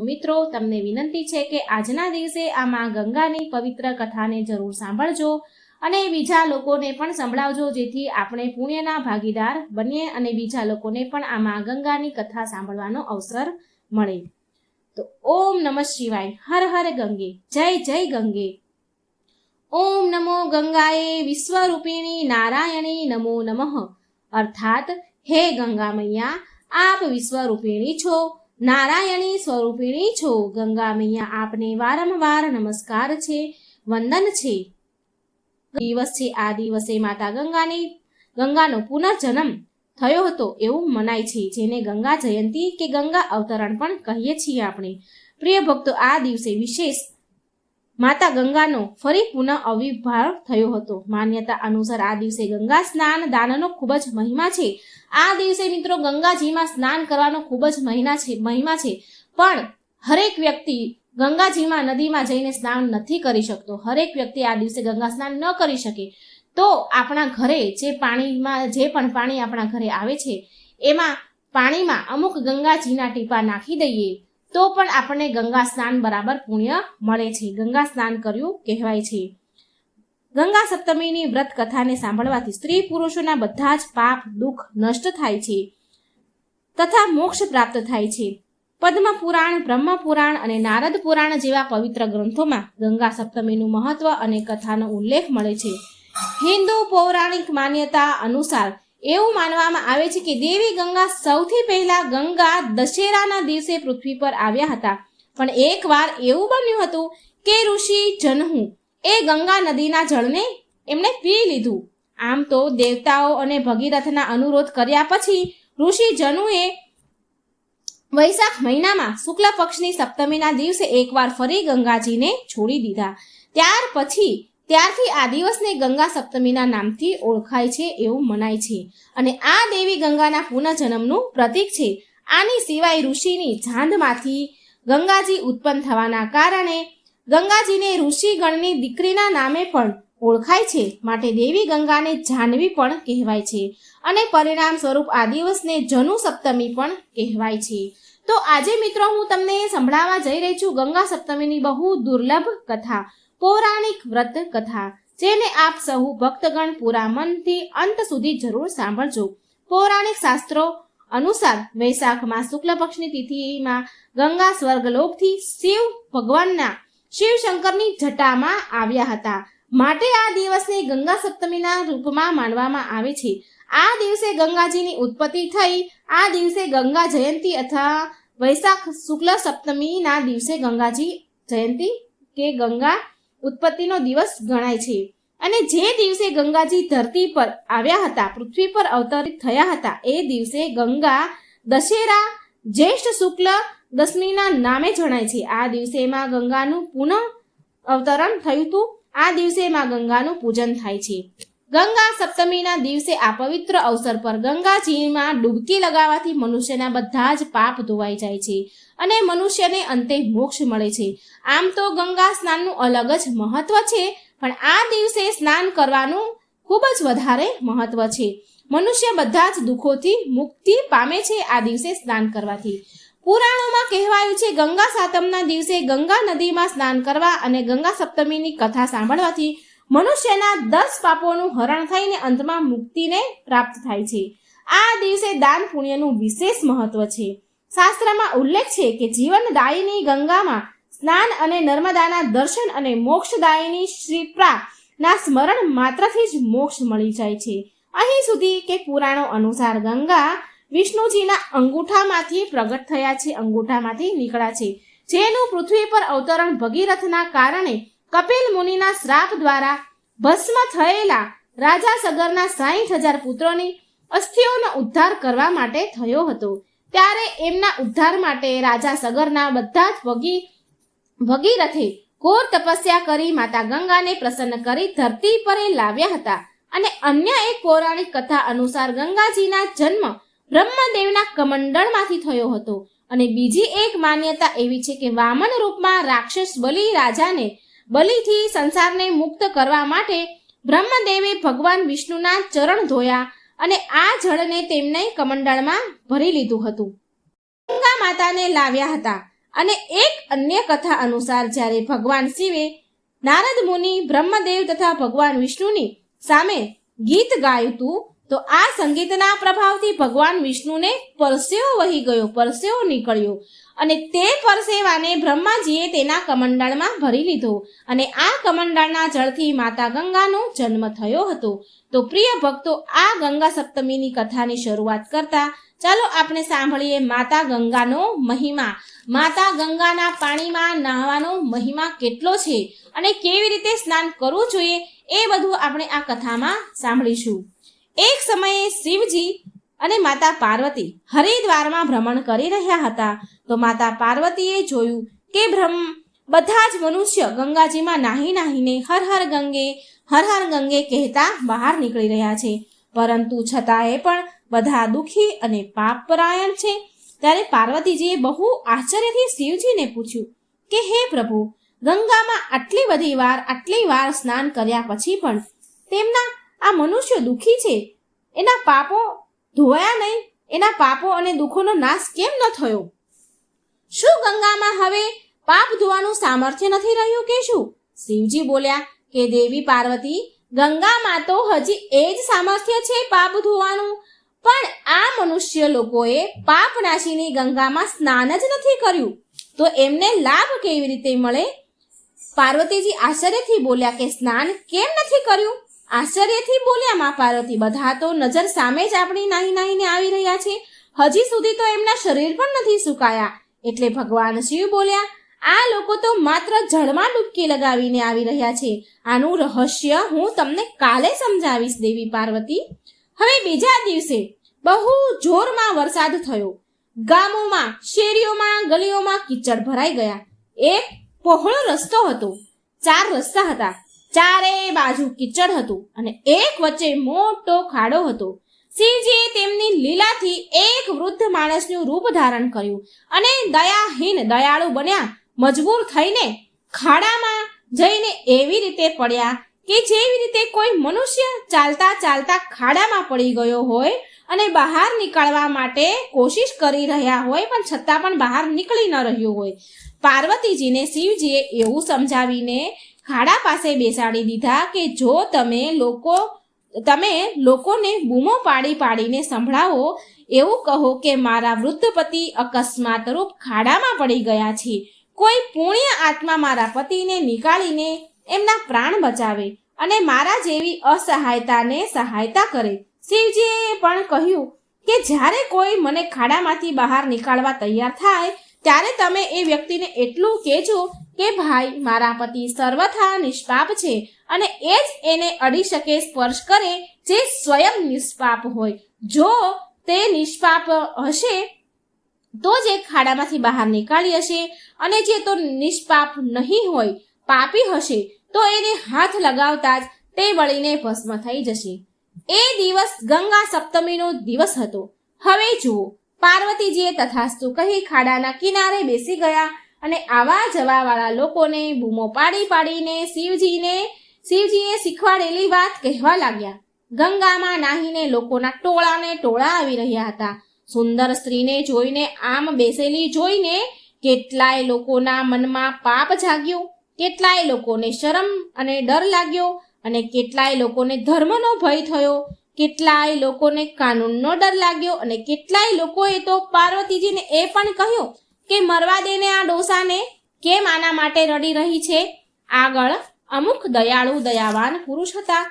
મિત્રો, તમને વિનંતી છે કે આજના દિવસે આ માં ગંગાની પવિત્ર કથાને જરૂર સાંભળજો અને બીજા લોકોને પણ સંભળાવજો, જેથી આપણે પુણ્યના ભાગીદાર બનીએ અને બીજા લોકોને પણ આ માં ગંગાની કથા સાંભળવાનો અવસર મળે. તો ઓમ નમઃ શિવાય. હર હર ગંગે. જય જય ગંગે. ઓમ નમો ગંગાએ વિશ્વરૂપિણી નારાયણી નમો નમઃ. અર્થાત હે ગંગા મૈયા, આપ વિશ્વરૂપિણી છો, નારાયણી સ્વરૂપિણી છો. ગંગા મૈયા, આપને વારંવાર નમસ્કાર છે, વંદન છે. દિવસ છે. આ દિવસે માતા ગંગાનો પુનર્જન્મ થયો હતો એવું મનાય છે, જેને ગંગા જયંતી કે ગંગા અવતરણ પણ કહીએ છીએ આપણે. પ્રિય ભક્તો, આ દિવસે વિશેષ માતા ગંગાનો ફરી પુનઃ આવિર્ભાવ થયો હતો. માન્યતા અનુસાર આ દિવસે ગંગા સ્નાન દાનનો ખૂબ જ મહિમા છે. આ દિવસે મિત્રો ગંગાજીમાં સ્નાન કરવાનો ખૂબ જ મહિમા છે, પણ હરેક વ્યક્તિ ગંગાજીમાં નદીમાં જઈને સ્નાન નથી કરી શકતો. હરેક વ્યક્તિ આ દિવસે ગંગા સ્નાન ન કરી શકે તો આપણા ઘરે જે પણ પાણી આપણા ઘરે આવે છે એમાં પાણીમાં અમુક ગંગાજીના ટીપા નાખી દઈએ તો પણ આપણને ગંગા સ્નાન બરાબર પુણ્ય મળે છે. ગંગા સ્નાન કર્યું કહેવાય છે. ગંગા સપ્તમીની વ્રત કથાને સાંભળવાથી સ્ત્રી પુરુષોના બધા જ પાપ દુઃખ નષ્ટ થાય છે તથા મોક્ષ પ્રાપ્ત થાય છે. પદ્મ પુરાણ, બ્રહ્મ પુરાણ અને નારદ પુરાણ જેવા પવિત્ર ગ્રંથોમાં ગંગા સપ્તમીનું મહત્વ અને કથાનો ઉલ્લેખ મળે છે. હિન્દુ પૌરાણિક માન્યતા અનુસાર એવું માનવામાં આવે છે કે દેવી ગંગા સૌથી પહેલા ગંગા દશેરાના દિવસે પૃથ્વી પર આવ્યા હતા. પણ એકવાર એવું બન્યું હતું કે ઋષિ જનહુ એ ગંગા નદીના જળને એમણે પી લીધું. આમ તો દેવતાઓ અને ભગીરથના અનુરોધ કર્યા પછી ઋષિ જનુએ વૈશાખ મહિનામાં શુક્લ પક્ષની સપ્તમીના દિવસે એકવાર ફરી ગંગાજીને છોડી દીધા. ત્યારથી આ દિવસને ગંગા સપ્તમીના નામથી ઓળખાય છે એવું મનાય છે અને આ દેવી ગંગાના પુનઃજન્મનું પ્રતીક છે. આની સિવાય ઋષિની જાંઘમાંથી ગંગાજી ઉત્પન્ન થવાના કારણે ગંગાજીને ઋષિગણની દીકરીના નામે પણ ઓળખાય છે, માટે દેવી ગંગાને જાહ્નવી પણ કહેવાય છે અને પરિણામ સ્વરૂપ આ દિવસને જનુ સપ્તમી પણ કહેવાય છે. તો આજે મિત્રો હું તમને સંભળાવવા જઈ રહી છું ગંગા સપ્તમીની બહુ દુર્લભ કથા, પૌરાણિક વ્રત કથા, જેને આપ સહુ ભક્તગણ પૂરા મનથી અંત સુધી જરૂર સાંભળજો. પૌરાણિક શાસ્ત્રો અનુસાર વૈશાખ માસ શુક્લ પક્ષની તિથિમાં ગંગા સ્વર્ગલોકથી શિવ શંકરની જટામાં આવ્યા હતા, માટે આ દિવસને ગંગા સપ્તમીના રૂપમાં માનવામાં આવે છે. આ દિવસે ગંગાજીની ઉત્પત્તિ થઈ. આ દિવસે ગંગા જયંતી અથવા વૈશાખ શુક્લ સપ્તમીના દિવસે ગંગાજી જયંતી કે ગંગા ઉત્પત્તિનો દિવસ ગણાય છે અને જે દિવસે ગંગાજી ધરતી પર આવ્યા હતા, પૃથ્વી પર અવતરિત થયા હતા, એ દિવસે ગંગા દશેરા જ્યેષ્ઠ શુક્લ દશમીના નામે જણાય છે. આ દિવસે માં ગંગાનું પુનઃ અવતરણ થયું હતું. આ દિવસે માં ગંગાનું પૂજન થાય છે. ગંગા સપ્તમીના દિવસે આ પવિત્ર અવસર પર ગંગાજીમાં ડૂબકી લગાવવાથી મનુષ્યના બધા જ પાપ ધોવાઈ જાય છે અને મનુષ્યને અંતે મોક્ષ મળે છે. આમ તો ગંગા સ્નાનનું અલગ જ મહત્વ છે, પણ આ દિવસે સ્નાન કરવાનું ખૂબ જ વધારે મહત્વ છે. મનુષ્ય બધા જ દુઃખોથી મુક્તિ પામે છે આ દિવસે સ્નાન કરવાથી. પુરાણોમાં કહેવાયું છે ગંગા સાતમના દિવસે ગંગા નદીમાં સ્નાન કરવા અને ગંગા સપ્તમીની કથા સાંભળવાથી મનુષ્યના 10 પાપોનું હરણ થઈને અંતમાં મુક્તિને પ્રાપ્ત થાય છે. આ દિવસે દાન પુણ્યનું વિશેષ મહત્વ છે. શાસ્ત્રમાં ઉલ્લેખ છે કે જીવનદાયિની ગંગામાં સ્નાન અને નર્મદાના દર્શન અને મોક્ષદાયિની શ્રીપ્રાના સ્મરણ માત્રથી જ મોક્ષ મળી જાય છે. અહીં સુધી કે પુરાણો અનુસાર ગંગા વિષ્ણુજીના અંગૂઠામાંથી પ્રગટ થયા છે, અંગૂઠામાંથી નીકળ્યા છે, જેનું પૃથ્વી પર અવતરણ ભગીરથના કારણે કપિલ મુનિના શ્રાપ દ્વારા ભસ્મ થયેલા રાજા સગરના 60,000 પુત્રોની અસ્થિઓનો ઉદ્ધાર કરવા માટે થયો હતો. ત્યારે એમના ઉદ્ધાર માટે રાજા સગરના બધા જ ભગીરથે ઘોર તપસ્યા કરી માતા ગંગાને પ્રસન્ન કરી ધરતી પર લાવ્યા હતા. અને અન્ય એક પૌરાણિક કથા અનુસાર ગંગાજીના જન્મ બ્રહ્મદેવના કમંડળમાંથી થયો હતો અને બીજી એક માન્યતા એવી છે કે વામન રૂપમાં રાક્ષસ બલિ રાજાને બલિથી સંસારને મુક્ત કરવા માટે બ્રહ્મદેવે ભગવાન વિષ્ણુના ચરણ ધોયા અને આ જળને તેમને કમંડળમાં ભરી લીધું હતું. ગંગા માતાને લાવ્યા હતા. અને એક અન્ય કથા અનુસાર જ્યારે ભગવાન શિવે નારદ મુનિ, બ્રહ્મદેવ તથા ભગવાન વિષ્ણુની સામે ગીત ગાયું હતું, તો આ સંગીતના પ્રભાવથી ભગવાન વિષ્ણુને પરસેવો વહી ગયો, પરસેવો નીકળ્યો અને તે પરસેવાને બ્રહ્માજીએ તેના કમંડળમાં ભરી લીધો અને આ કમંડળના જળથી માતા ગંગાનો જન્મ થયો હતો. તો પ્રિય ભક્તો, આ ગંગા સપ્તમીની કથાની શરૂઆત કરતા ચાલો આપણે સાંભળીએ માતા ગંગાનો મહિમા. માતા ગંગાના પાણીમાં નહાવાનો મહિમા કેટલો છે અને કેવી રીતે સ્નાન કરવું જોઈએ એ બધું આપણે આ કથામાં સાંભળીશું. એક સમયે શિવજી અને માતા પાર્વતી હરિદ્વારમાં ભ્રમણ કરી રહ્યા હતા. તો માતા પાર્વતીએ જોયું કે બધા જ મનુષ્ય ગંગાજીમાં નાહી નાહીને હર હર ગંગે કહેતા બહાર નીકળી રહ્યા છે, પરંતુ છતાંય પણ બધા દુઃખી અને પાપપરાયણ છે. ત્યારે પાર્વતીજીએ બહુ આશ્ચર્યથી શિવજીને પૂછ્યું કે હે પ્રભુ, ગંગામાં આટલી વાર સ્નાન કર્યા પછી પણ તેમના આ મનુષ્ય દુઃખી છે, એના પાપો ધોયા નહીં, એના પાપો અને દુઃખોનો નાશ કેમ ન થયો? શું ગંગામાં હવે પાપ ધોવાનું સામર્થ્ય નથી રહ્યું કે શું? શિવજી બોલ્યા કે દેવી પાર્વતી, ગંગામાં તો હજી એ જ સામર્થ્ય છે પાપ ધોવાનું, પણ આ મનુષ્ય લોકોએ પાપ નાશીની ગંગામાં સ્નાન જ નથી કર્યું, તો એમને લાભ કેવી રીતે મળે? પાર્વતીજી આશ્ચર્યથી બોલ્યા કે સ્નાન કેમ નથી કર્યું? આશ્ચર્યથી બોલ્યા મા પાર્વતી, બધા તો નજર સામે જ આપણી નાહીને આવી રહ્યા છે, હજી સુધી તો એમના શરીર પણ નથી સુકાયા. એટલે ભગવાન શિવ બોલ્યા, આ લોકો તો માત્ર જળમાં ડૂબકી લગાવીને આવી રહ્યા છે, આનું રહસ્ય હું તમને કાલે સમજાવીશ દેવી પાર્વતી. હવે બીજા દિવસે બહુ જોરમાં વરસાદ થયો. ગામોમાં, શેરીઓમાં, ગલીઓમાં કીચડ ભરાઈ ગયા. એક પહોળો રસ્તો હતો, 4 રસ્તા હતા, ચારે બાજુ કીચડ હતું અને એક વચ્ચે મોટો ખાડો હતો. શિવજીએ તેમની લીલાથી એક વૃદ્ધ માણસનું રૂપ ધારણ કર્યું અને દયાળુ બન્યા. મજબૂર થઈને ખાડામાં જઈને એવી રીતે પડ્યા કે જેવી રીતે કોઈ મનુષ્ય ચાલતા ચાલતા ખાડામાં પડી ગયો હોય અને બહાર નીકળવા માટે કોશિશ કરી રહ્યા હોય પણ છતાં પણ બહાર નીકળી ન રહ્યો હોય. પાર્વતીજીને શિવજીએ એવું સમજાવીને ખાડા પાસે બેસાડી દીધા કે જો તમે લોકોને બૂમો પાડીને સંભળાવો, એવું કહો કે મારા વૃદ્ધ પતિ અકસ્માત રૂપ ખાડામાં પડી ગયા છે, કોઈ પુણ્ય આત્મા મારા પતિને નીકાળીને એમના પ્રાણ બચાવે અને મારા જેવી અસહાયતાને સહાયતા કરે. શિવજીએ પણ કહ્યું કે જ્યારે કોઈ મને ખાડામાંથી બહાર નીકાળવા તૈયાર થાય ત્યારે તમે એ વ્યક્તિને એટલું કહેજો કે ભાઈ, મારા પતિ સર્વથા નિષ્પાપ છે અને એ જ એને અડી શકે, સ્પર્શ કરે જે સ્વયં નિષ્પાપ હોય. જો તે નિષ્પાપ હશે તો જ એ ખાડામાંથી બહાર નીકાળી હશે અને જે તો નિષ્પાપ નહીં હોય, પાપી હશે, તો એને હાથ લગાવતા જ તે બળીને ભસ્મ થઈ જશે. એ દિવસ ગંગા સપ્તમીનો દિવસ હતો. હવે જુઓ, પાર્વતીજીએ તથાસ્તુ કહી ખાડાના કિનારે બેસી ગયા અને આવા જવા વાળા લોકોને બૂમો પાડીને શિવજીએ શીખવાડેલી વાત કહેવા લાગ્યા. ગંગામાં નાહીને લોકોના ટોળા આવી રહ્યા હતા. સુંદર સ્ત્રીને જોઈને, આમ બેસેલી જોઈને કેટલાય લોકોના મનમાં પાપ જાગ્યું, કેટલાય લોકોને શરમ અને ડર લાગ્યો અને કેટલાય લોકોને ધર્મનો ભય થયો, કેટલાય લોકોને કાનૂનનો ડર લાગ્યો અને કેટલાય લોકોએ તો પાર્વતીજીને એ પણ કહ્યું કે મરવા દેને આ ડોસાને, કેમ આના માટે રડી રહી છે? આગળ અમુક દયાવાન પુરુષ હતા